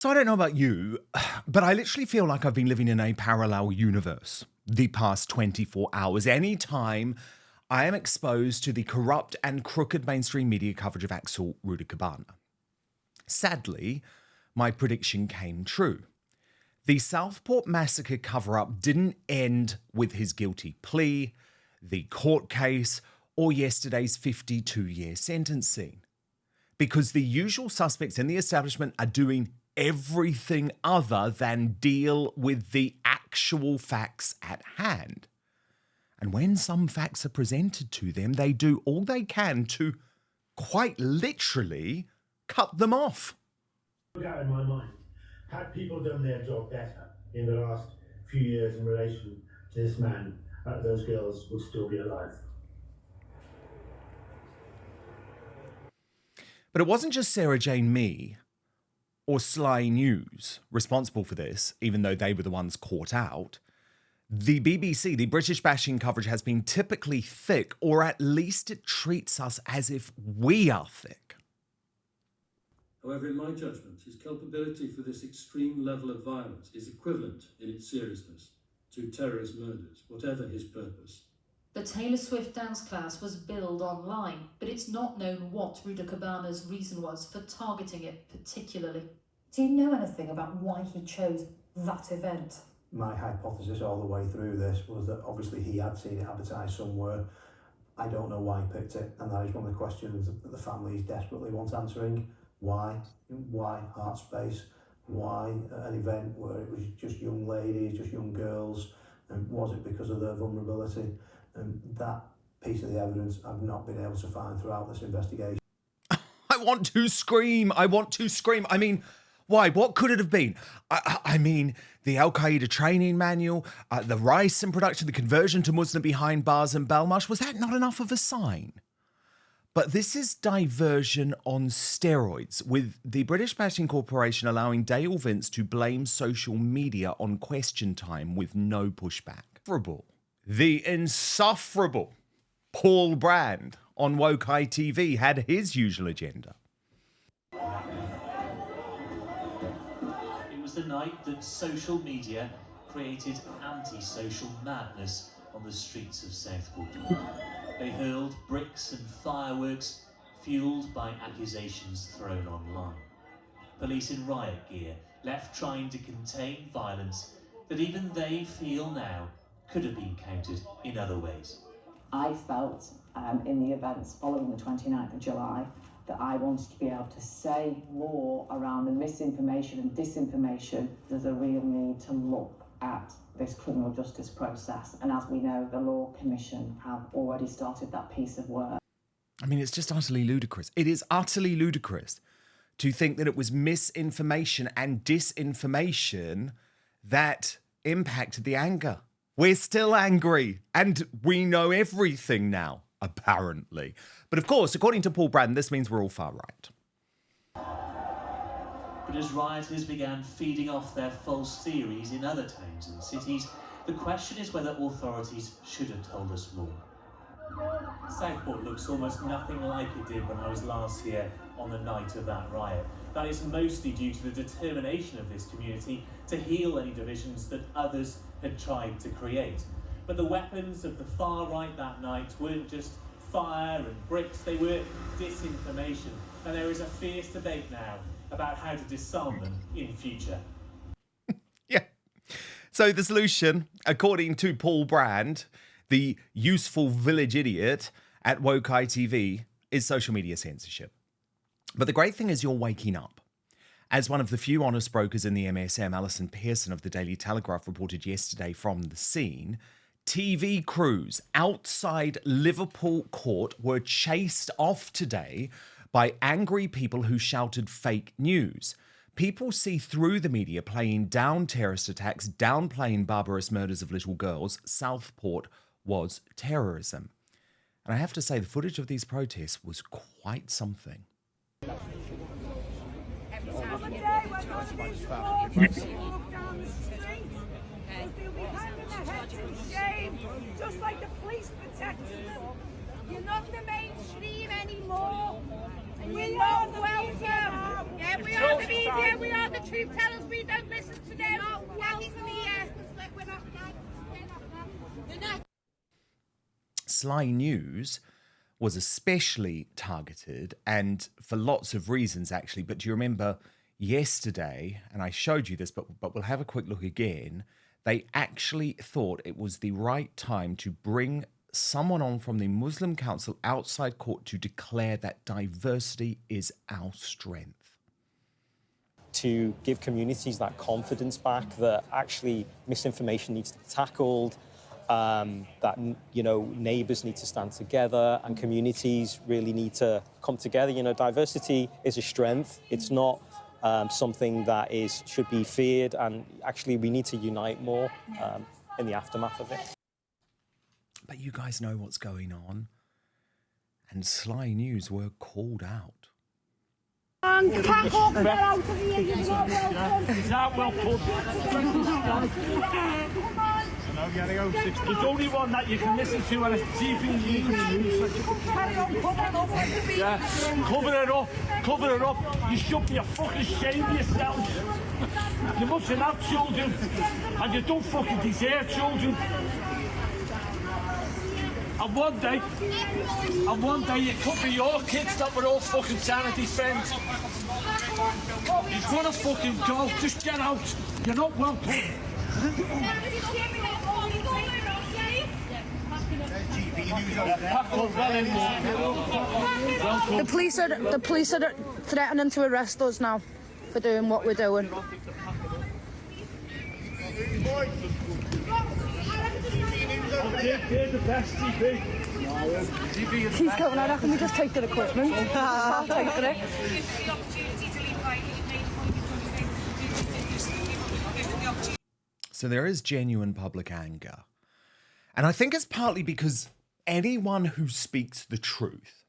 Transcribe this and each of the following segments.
So I don't know about you, but I literally feel like I've been living in a parallel universe the past 24 hours. Anytime I am exposed to the corrupt and crooked mainstream media coverage of Axel Rudakubana. Sadly, my prediction came true. The Southport Massacre cover-up didn't end with his guilty plea, the court case, or yesterday's 52-year sentencing. Because the usual suspects in the establishment are doing everything other than deal with the actual facts at hand. And when some facts are presented to them, they do all they can to, quite literally, cut them off. Look out in my mind, had people done their job better in the last few years in relation to this man, those girls would still be alive. But it wasn't just Sarah Jane Mee or Sly News responsible for this, even though they were the ones caught out. The BBC, the British bashing coverage has been typically thick, or at least it treats us as if we are thick. However, in my judgment, his culpability for this extreme level of violence is equivalent in its seriousness to terrorist murders, whatever his purpose. The Taylor Swift dance class was billed online, but it's not known what Rudakubana's reason was for targeting it particularly. Do you know anything about why he chose that event? My hypothesis all the way through this was that obviously he had seen it advertised somewhere. I don't know why he picked it, and that is one of the questions that the families desperately want answering. Why? Why Heartspace? Why an event where it was just young ladies, just young girls? And was it because of their vulnerability? And that piece of the evidence I've not been able to find throughout this investigation. I want to scream. I want to scream. I mean, why? What could it have been? I mean, the Al-Qaeda training manual, the rice and production, the conversion to Muslim behind bars and Belmarsh. Was that not enough of a sign? But this is diversion on steroids, with the British Bashing Corporation allowing Dale Vince to blame social media on question time with no pushback. The insufferable Paul Brand on Woke ITV had his usual agenda. It was the night that social media created anti-social madness on the streets of Southport. They hurled bricks and fireworks, fueled by accusations thrown online. Police in riot gear left trying to contain violence that even they feel now could have been countered in other ways. I felt in the events following the 29th of July that I wanted to be able to say more around the misinformation and disinformation. There's a real need to look at this criminal justice process, and as we know, the Law Commission have already started that piece of work. I mean, it's just utterly ludicrous. It is utterly ludicrous to think that it was misinformation and disinformation that impacted the anger. We're still angry, and we know everything now, apparently. But of course, according to Paul Brand, this means we're all far right. But as rioters began feeding off their false theories in other towns and cities, the question is whether authorities should have told us more. Southport looks almost nothing like it did when I was last here on the night of that riot. That is mostly due to the determination of this community to heal any divisions that others had tried to create. But the weapons of the far right that night weren't just fire and bricks, they were disinformation. And there is a fierce debate now about how to disarm them in future. Yeah. So the solution, according to Paul Brand, the useful village idiot at Woke ITV, is social media censorship. But the great thing is you're waking up. As one of the few honest brokers in the MSM, Alison Pearson of the Daily Telegraph reported yesterday from the scene, TV crews outside Liverpool court were chased off today by angry people who shouted fake news. People see through the media playing down terrorist attacks, downplaying barbarous murders of little girls. Southport was terrorism. And I have to say, the footage of these protests was quite something. Every single day when one of these walks walk down the street, they'll be hanging their heads in shame, just like the police protecting them. You're not the mainstream anymore, and you're not welcome. Yeah, we are the media, we are the truth tellers, we don't listen to them. Sly News was especially targeted, and for lots of reasons, actually. But do you remember yesterday, and I showed you this, but we'll have a quick look again, they actually thought it was the right time to bring someone on from the Muslim Council outside court to declare that diversity is our strength. To give communities that confidence back that actually misinformation needs to be tackled, that, you know, neighbours need to stand together and communities really need to come together. You know, diversity is a strength. It's not something that should be feared, and actually we need to unite more in the aftermath of it. But you guys know what's going on. And Sly News were called out. Pack up, get out of here, you're not welcome. Is that well put? There's only one that you can listen to on a TV news. Yeah, cover it up. You should be a fucking shame of yourself. You mustn't have children, and you don't fucking deserve children. And one day it could be your kids that were all fucking trying to defend. You've got to fucking go, just get out. You're not welcome. The police are threatening to arrest us now for doing what we're doing. They're the best TV. She's going out, how can we just take the equipment? I'll take it. So there is genuine public anger. And I think it's partly because anyone who speaks the truth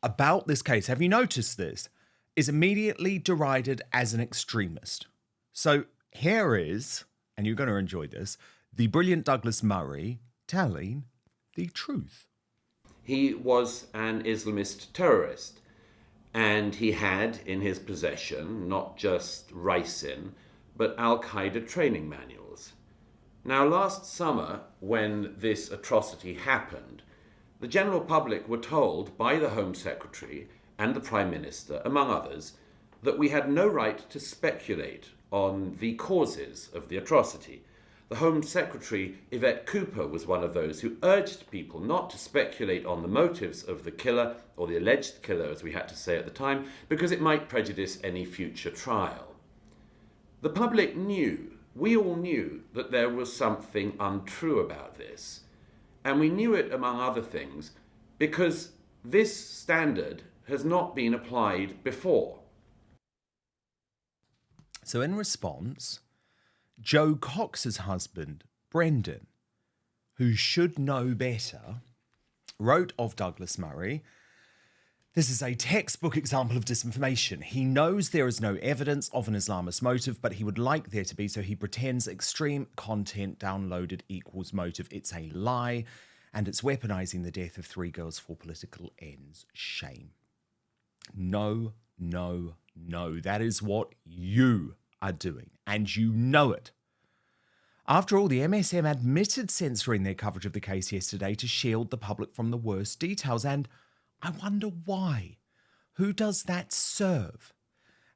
about this case, have you noticed this, is immediately derided as an extremist. So here is, and you're going to enjoy this, the brilliant Douglas Murray telling the truth. He was an Islamist terrorist, and he had in his possession not just ricin, but Al-Qaeda training manuals. Now, last summer, when this atrocity happened, the general public were told by the Home Secretary and the Prime Minister, among others, that we had no right to speculate on the causes of the atrocity. The Home Secretary, Yvette Cooper, was one of those who urged people not to speculate on the motives of the killer, or the alleged killer, as we had to say at the time, because it might prejudice any future trial. The public knew, we all knew, that there was something untrue about this. And we knew it, among other things, because this standard has not been applied before. So in response, Joe Cox's husband, Brendan, who should know better, wrote of Douglas Murray, "This is a textbook example of disinformation. He knows there is no evidence of an Islamist motive, but he would like there to be, so he pretends extreme content downloaded equals motive. It's a lie, and it's weaponizing the death of 3 girls for political ends. Shame." No, no, no. That is what you are doing, and you know it. After all, the MSM admitted censoring their coverage of the case yesterday to shield the public from the worst details, and I wonder why. Who does that serve?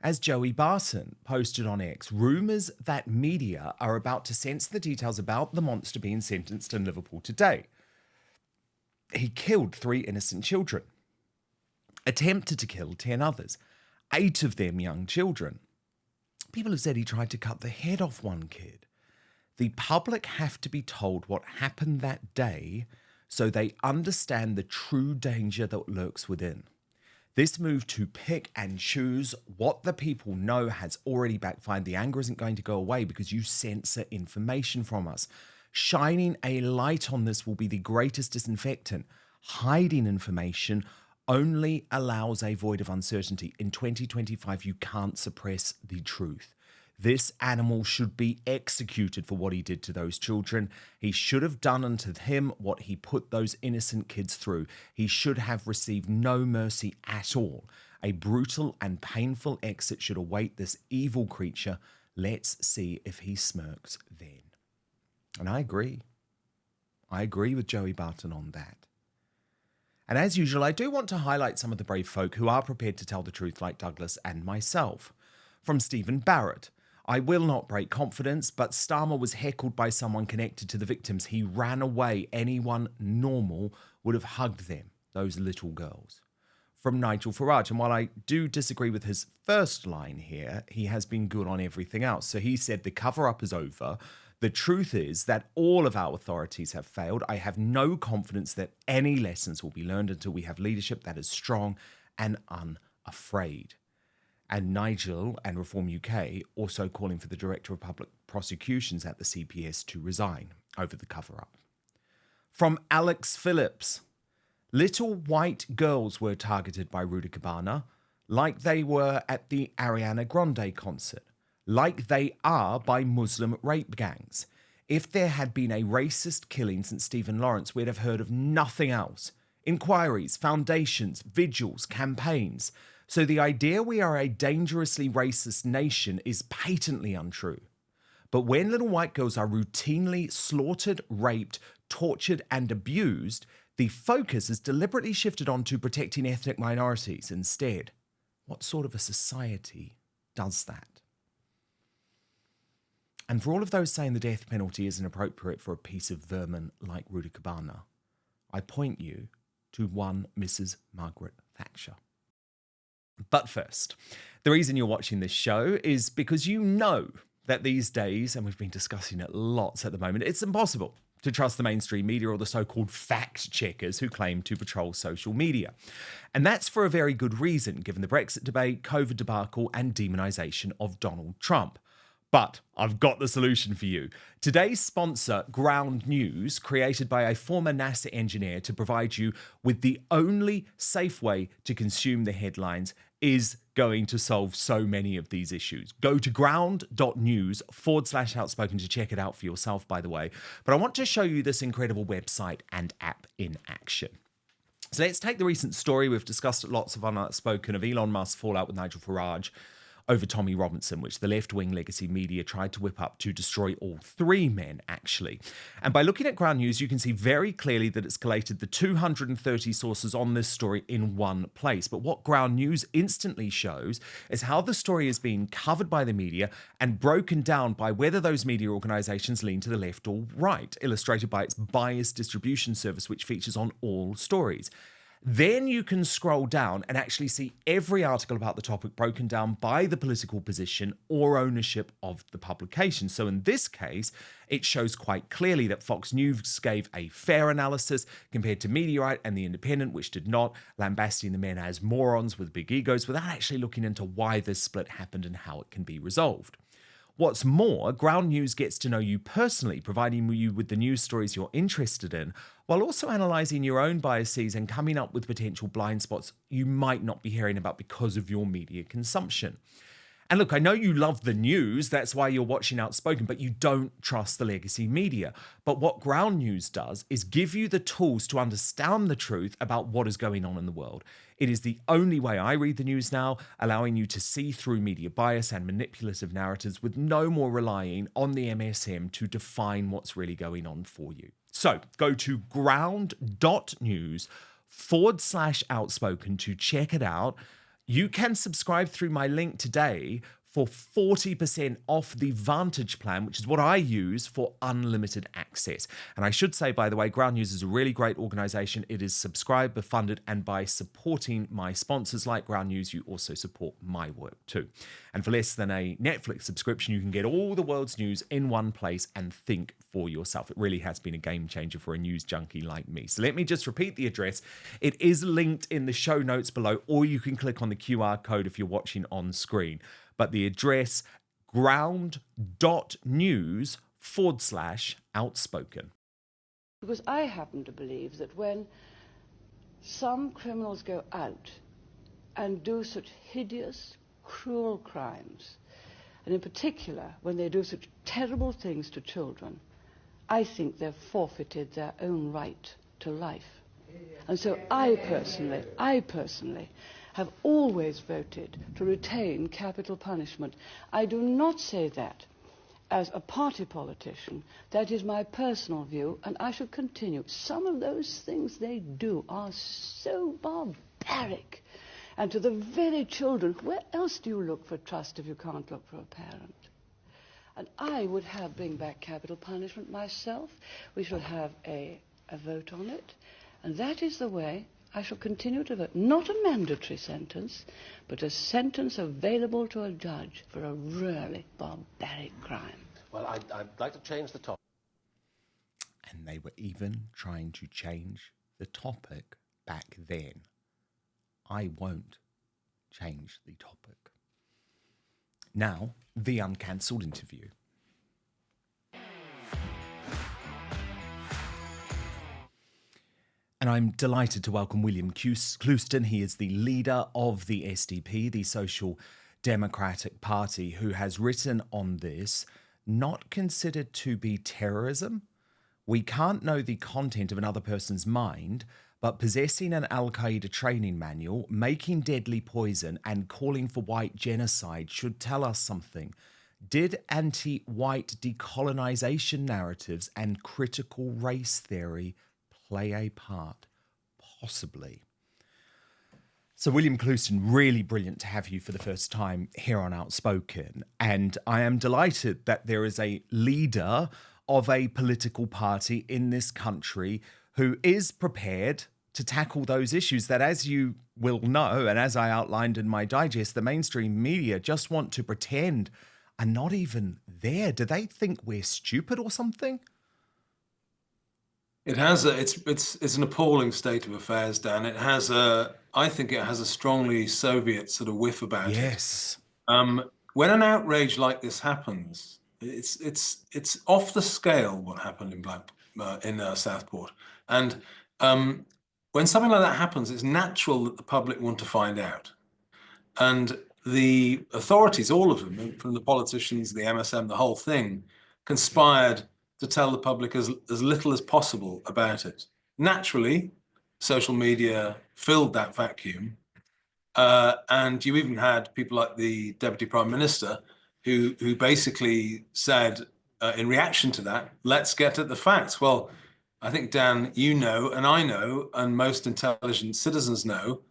As Joey Barson posted on X, rumours that media are about to censor the details about the monster being sentenced in Liverpool today. He killed 3 innocent children, attempted to kill 10 others, 8 of them young children. People have said he tried to cut the head off one kid. The public have to be told what happened that day so they understand the true danger that lurks within. This move to pick and choose what the people know has already backfired. The anger isn't going to go away because you censor information from us. Shining a light on this will be the greatest disinfectant. Hiding information only allows a void of uncertainty. In 2025, you can't suppress the truth. This animal should be executed for what he did to those children. He should have done unto him what he put those innocent kids through. He should have received no mercy at all. A brutal and painful exit should await this evil creature. Let's see if he smirks then. And I agree. I agree with Joey Barton on that. And as usual, I do want to highlight some of the brave folk who are prepared to tell the truth, like Douglas and myself. From Stephen Barrett: I will not break confidence, but Starmer was heckled by someone connected to the victims. He ran away. Anyone normal would have hugged them, those little girls. From Nigel Farage, and while I do disagree with his first line here, he has been good on everything else. So he said the cover-up is over. The truth is that all of our authorities have failed. I have no confidence that any lessons will be learned until we have leadership that is strong and unafraid. And Nigel and Reform UK also calling for the Director of Public Prosecutions at the CPS to resign over the cover-up. From Alex Phillips: little white girls were targeted by Rudakubana like they were at the Ariana Grande concert, like they are by Muslim rape gangs. If there had been a racist killing since Stephen Lawrence, we'd have heard of nothing else. Inquiries, foundations, vigils, campaigns. So the idea we are a dangerously racist nation is patently untrue. But when little white girls are routinely slaughtered, raped, tortured, and abused, the focus is deliberately shifted onto protecting ethnic minorities instead. What sort of a society does that? And for all of those saying the death penalty isn't appropriate for a piece of vermin like Rudakubana, I point you to one Mrs. Margaret Thatcher. But first, the reason you're watching this show is because you know that these days, and we've been discussing it lots at the moment, it's impossible to trust the mainstream media or the so-called fact-checkers who claim to patrol social media. And that's for a very good reason, given the Brexit debate, COVID debacle, and demonisation of Donald Trump. But I've got the solution for you. Today's sponsor, Ground News, created by a former NASA engineer to provide you with the only safe way to consume the headlines, is going to solve so many of these issues. Go to ground.news/outspoken to check it out for yourself, by the way. But I want to show you this incredible website and app in action. So let's take the recent story. We've discussed lots of Outspoken of Elon Musk's fallout with Nigel Farage over Tommy Robinson, which the left-wing legacy media tried to whip up to destroy all three men, actually. And by looking at Ground News, you can see very clearly that it's collated the 230 sources on this story in one place. But what Ground News instantly shows is how the story is being covered by the media and broken down by whether those media organisations lean to the left or right, illustrated by its biased distribution service, which features on all stories. Then you can scroll down and actually see every article about the topic broken down by the political position or ownership of the publication. So in this case, it shows quite clearly that Fox News gave a fair analysis compared to Mediaite and The Independent, which did not, lambasting the men as morons with big egos without actually looking into why this split happened and how it can be resolved. What's more, Ground News gets to know you personally, providing you with the news stories you're interested in, while also analysing your own biases and coming up with potential blind spots you might not be hearing about because of your media consumption. And look, I know you love the news, that's why you're watching Outspoken, but you don't trust the legacy media. But what Ground News does is give you the tools to understand the truth about what is going on in the world. It is the only way I read the news now, allowing you to see through media bias and manipulative narratives with no more relying on the MSM to define what's really going on for you. So go to ground.news/outspoken to check it out. You can subscribe through my link today for 40% off the Vantage plan, which is what I use for unlimited access. And I should say, by the way, Ground News is a really great organisation. It is subscriber funded, and by supporting my sponsors like Ground News, you also support my work too. And for less than a Netflix subscription, you can get all the world's news in one place and think for yourself. It really has been a game changer for a news junkie like me. So let me just repeat the address. It is linked in the show notes below, or you can click on the QR code if you're watching on screen. But the address, ground.news/outspoken. Because I happen to believe that when some criminals go out and do such hideous, cruel crimes, and in particular when they do such terrible things to children, I think they've forfeited their own right to life. And so I personally have always voted to retain capital punishment. I do not say that as a party politician. That is my personal view, and I should continue. Some of those things they do are so barbaric. And to the very children, where else do you look for trust if you can't look for a parent? And I would bring back capital punishment myself. We should have a vote on it. And that is the way I shall continue to vote. Not a mandatory sentence, but a sentence available to a judge for a really barbaric crime. Well, I'd like to change the topic. And they were even trying to change the topic back then. I won't change the topic. Now, the uncancelled interview. And I'm delighted to welcome William Clouston. He is the leader of the SDP, the Social Democratic Party, who has written on this, not considered to be terrorism. We can't know the content of another person's mind, but possessing an Al-Qaeda training manual, making deadly poison, and calling for white genocide should tell us something. Did anti-white decolonization narratives and critical race theory play a part? Possibly. So William Clouston, really brilliant to have you for the first time here on Outspoken. And I am delighted that there is a leader of a political party in this country who is prepared to tackle those issues that, as you will know, and as I outlined in my digest, the mainstream media just want to pretend are not even there. Do they think we're stupid or something? It has it's an appalling state of affairs, Dan. I think it has a strongly Soviet sort of whiff about it. Yes. When an outrage like this happens, it's off the scale what happened in Southport, and when something like that happens, it's natural that the public want to find out, and the authorities, all of them, from the politicians, the MSM, the whole thing, conspired to tell the public as little as possible about it. Naturally, social media filled that vacuum, and you even had people like the Deputy Prime Minister who basically said, in reaction to that, let's get at the facts. Well, I think, Dan, you know, and I know, and most intelligent citizens know,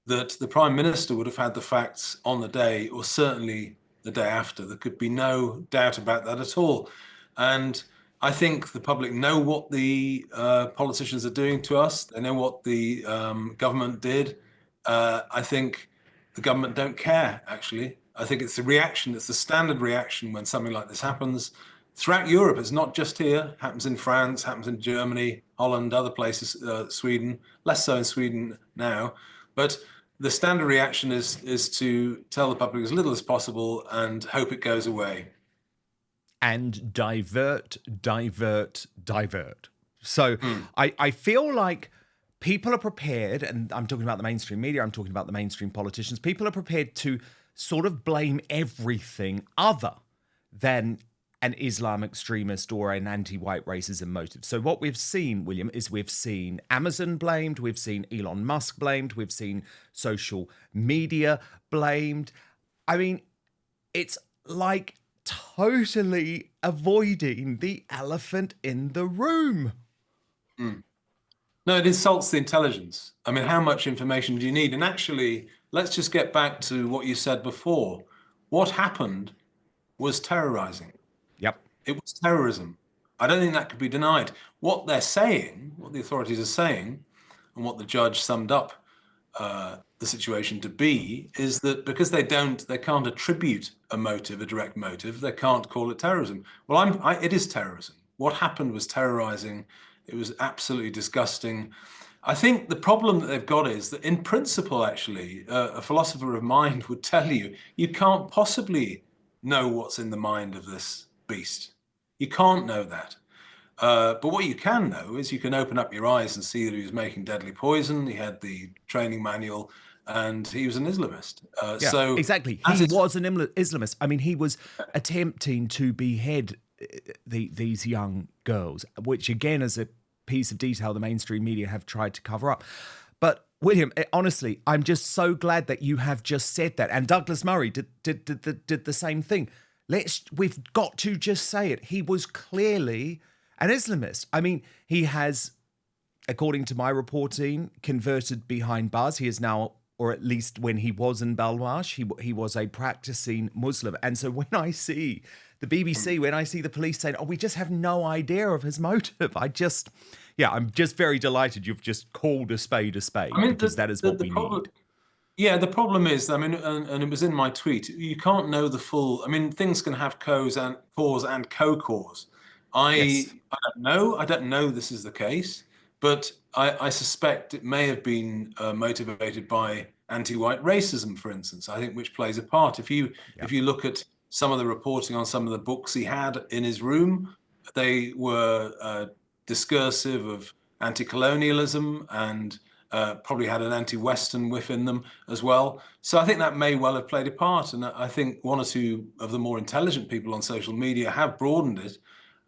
that the Prime Minister would have had the facts on the day, or certainly the day after. There could be no doubt about that at all. And I think the public know what the politicians are doing to us. They know what the government did. I think the government don't care, actually. I think it's the reaction, it's the standard reaction when something like this happens. Throughout Europe, it's not just here. It happens in France, happens in Germany, Holland, other places, Sweden, less so in Sweden now. But the standard reaction is to tell the public as little as possible and hope it goes away. And divert. So I feel like people are prepared, and I'm talking about the mainstream media, I'm talking about the mainstream politicians, people are prepared to sort of blame everything other than an Islam extremist or an anti-white racism motive. So what we've seen, William, is we've seen Amazon blamed, we've seen Elon Musk blamed, we've seen social media blamed. I mean, it's like totally avoiding the elephant in the room. No, it insults the intelligence. I mean, how much information do you need? And actually, let's just get back to what you said before. What happened was terrorizing. Yep. It was terrorism. I don't think that could be denied. What they're saying, what the authorities are saying, and what the judge summed up the situation to be, is that because they can't attribute a motive, a direct motive, they can't call it terrorism. Well, it is terrorism. What happened was terrorizing. It was absolutely disgusting. I think the problem that they've got is that in principle, actually, a philosopher of mind would tell you, you can't possibly know what's in the mind of this beast. You can't know that. But what you can know is you can open up your eyes and see that he was making deadly poison. He had the training manual, and he was an Islamist. So exactly. He was an Islamist. I mean, he was attempting to behead these young girls, which again is a piece of detail the mainstream media have tried to cover up. But William, honestly, I'm just so glad that you have just said that. And Douglas Murray did the same thing. We've got to just say it. He was clearly an Islamist. I mean, he has, according to my reporting, converted behind bars. He is now, or at least when he was in Belmarsh, he was a practicing Muslim. And so when I see the BBC, when I see the police saying, oh, we just have no idea of his motive, I'm just very delighted you've just called a spade, because that is what we need. Yeah, the problem is, I mean, and it was in my tweet, you can't know the full, I mean, things can have cause and co-cause. I don't know this is the case, but I suspect it may have been motivated by anti-white racism, for instance, I think, which plays a part. If you look at some of the reporting on some of the books he had in his room, they were discursive of anti-colonialism and probably had an anti-Western whiff in them as well. So I think that may well have played a part. And I think one or two of the more intelligent people on social media have broadened it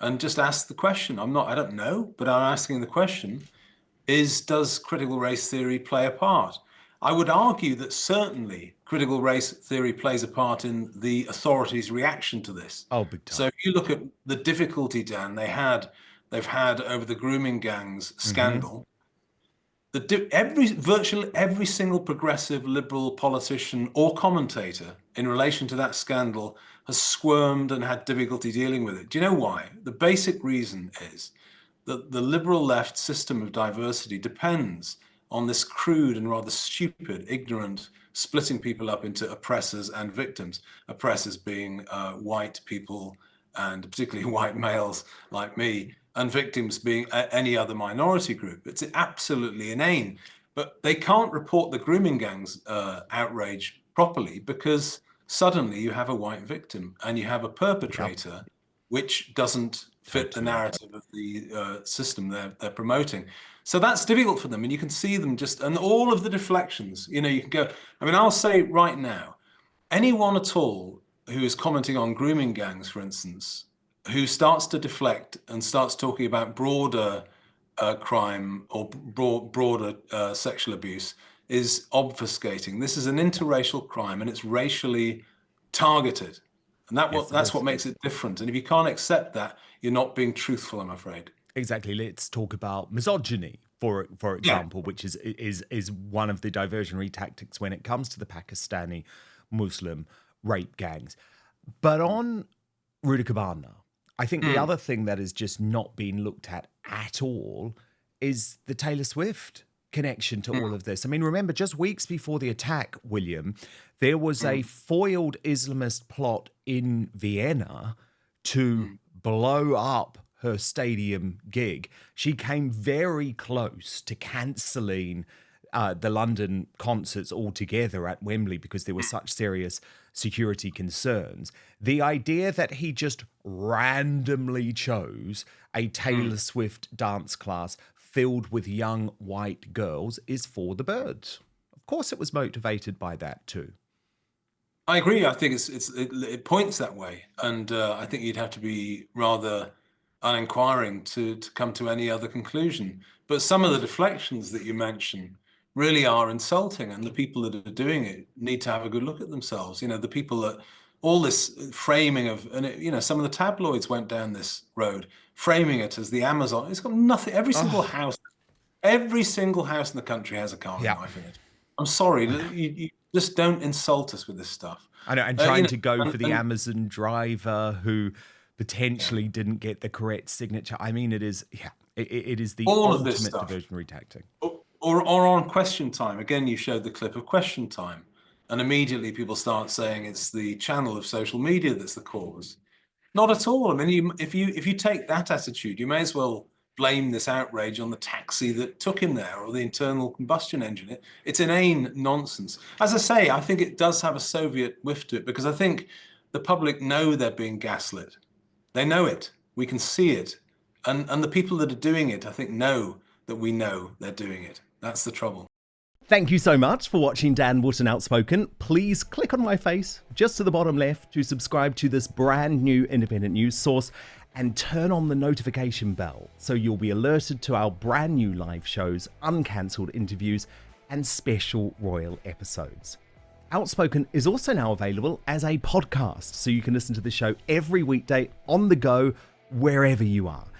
and just asked the question. I don't know, but I'm asking the question, does critical race theory play a part? I would argue that certainly critical race theory plays a part in the authorities' reaction to this. Oh, big time. So if you look at the difficulty, Dan, they've had over the grooming gangs scandal, virtually every single progressive liberal politician or commentator in relation to that scandal has squirmed and had difficulty dealing with it. Do you know why? The basic reason is that the liberal left system of diversity depends on this crude and rather stupid, ignorant, splitting people up into oppressors and victims, oppressors being white people and particularly white males like me, and victims being any other minority group. It's absolutely inane. But they can't report the grooming gangs outrage properly because suddenly you have a white victim and you have a perpetrator which doesn't fit the narrative of the system they're promoting. So that's difficult for them, and you can see them and all of the deflections, you can go, I mean, I'll say right now, anyone at all who is commenting on grooming gangs, for instance, who starts to deflect and starts talking about broader crime or broader sexual abuse is obfuscating. This is an interracial crime and it's racially targeted. And that's what makes it different. And if you can't accept that, you're not being truthful, I'm afraid. Exactly. Let's talk about misogyny, for example, which is one of the diversionary tactics when it comes to the Pakistani Muslim rape gangs. But on Rudakubana, I think the other thing that is just not being looked at all is the Taylor Swift connection to all of this. I mean, remember, just weeks before the attack, William, there was a foiled Islamist plot in Vienna to blow up her stadium gig. She came very close to cancelling the London concerts altogether at Wembley because there were such serious security concerns. The idea that he just randomly chose a Taylor Swift dance class filled with young white girls is for the birds. Of course it was motivated by that too. I agree. I think it points that way. And I think you'd have to be rather uninquiring to come to any other conclusion. But some of the deflections that you mention really are insulting, and the people that are doing it need to have a good look at themselves. The people that all this framing of, and some of the tabloids went down this road, framing it as the Amazon. It's got nothing. Every single house in the country has a carving knife in it. I'm sorry, you just don't insult us with this stuff. I know, and trying to go for the Amazon driver who potentially didn't get the correct signature. I mean, it is the ultimate diversionary tactic. Or on Question Time. Again, you showed the clip of Question Time, and immediately people start saying it's the channel of social media that's the cause. Not at all. I mean, if you take that attitude, you may as well blame this outrage on the taxi that took him there or the internal combustion engine. It's inane nonsense. As I say, I think it does have a Soviet whiff to it because I think the public know they're being gaslit. They know it. We can see it. And the people that are doing it, I think, know that we know they're doing it. That's the trouble. Thank you so much for watching Dan Wootton Outspoken. Please click on my face just to the bottom left to subscribe to this brand new independent news source and turn on the notification bell so you'll be alerted to our brand new live shows, uncancelled interviews, and special royal episodes. Outspoken is also now available as a podcast, so you can listen to the show every weekday on the go, wherever you are.